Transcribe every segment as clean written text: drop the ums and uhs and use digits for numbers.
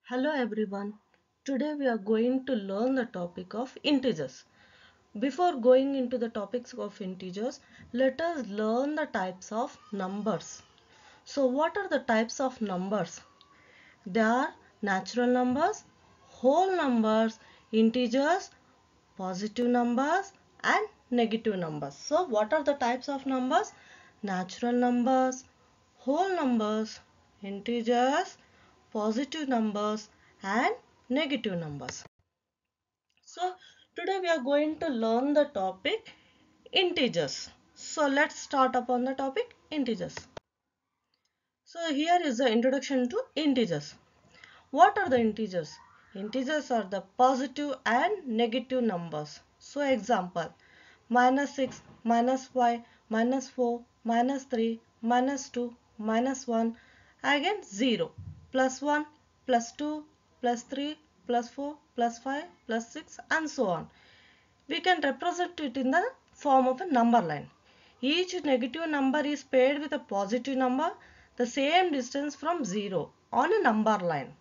Hello everyone. Today we are going to learn the topic of integers. Before going into the topics of integers, let us learn the types of numbers. So what are the types of numbers? They are natural numbers, whole numbers, integers, positive numbers and negative numbers. So what are the types of numbers? Natural numbers, whole numbers, integers, positive numbers and negative numbers. So today we are going to learn the topic integers. So let's start upon the topic integers. So here is the introduction to integers. What are the integers? Integers are the positive and negative numbers. So example, -6, -5, -4, -3, -2, -1, again 0, +1, +2, +3, +4, +5, +6 and so on. We can represent it in the form of a number line. Each negative number is paired with a positive number the same distance from 0 on a number line.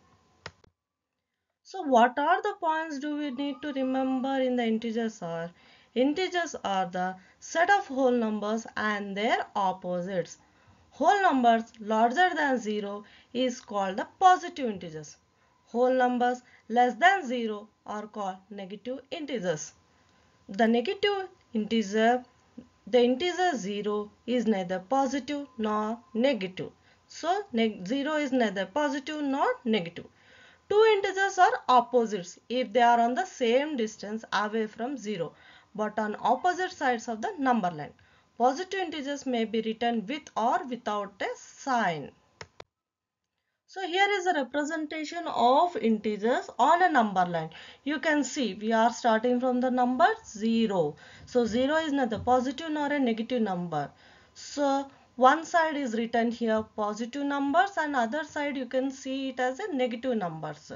So what are the points do we need to remember in the integers are? Integers are the set of whole numbers and their opposites. Whole numbers larger than 0 is called the positive integers. Whole numbers less than 0 are called negative integers. The negative integer, the integer 0 is neither positive nor negative. So 0 is neither positive nor negative. Two integers are opposites if they are on the same distance away from 0 but on opposite sides of the number line. Positive integers may be written with or without a sign. So here is a representation of integers on a number line. You can see we are starting from the number 0. So 0 is neither positive nor a negative number. So one side is written here positive numbers and other side you can see it as a negative numbers.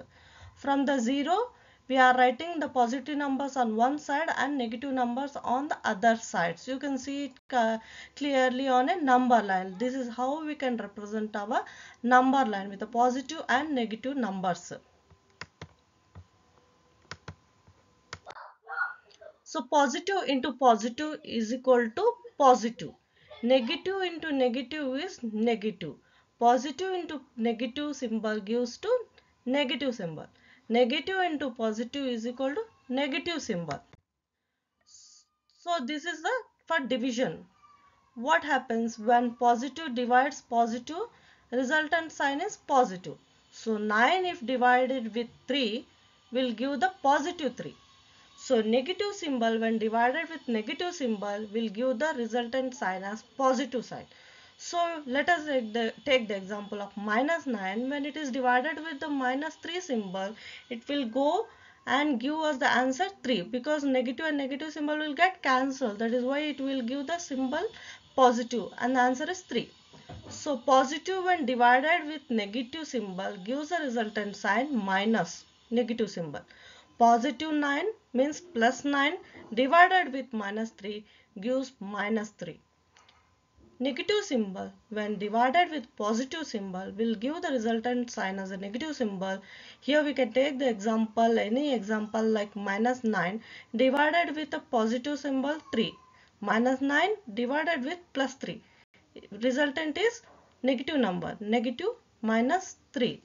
From the 0 we are writing the positive numbers on one side and negative numbers on the other side. So you can see it clearly on a number line. This is how we can represent our number line with the positive and negative numbers. So positive into positive is equal to positive. Negative into negative is negative. Positive into negative symbol gives to negative symbol. Negative into positive is equal to negative symbol. So this is the for division. What happens when positive divides positive? Resultant sign is positive. So 9 if divided with 3 will give the positive 3. So negative symbol when divided with negative symbol will give the resultant sign as positive sign. So let us take the example of -9. When it is divided with the -3 symbol, it will go and give us the answer 3 because negative and negative symbol will get cancelled. That is why it will give the symbol positive and the answer is 3. So positive when divided with negative symbol gives a resultant sign minus negative symbol. Positive 9 means plus 9 divided with -3 gives -3. Negative symbol when divided with positive symbol will give the resultant sign as a negative symbol. Here we can take the example, any example like -9 divided with a positive symbol 3. -9 divided with +3. Resultant is negative number, negative -3.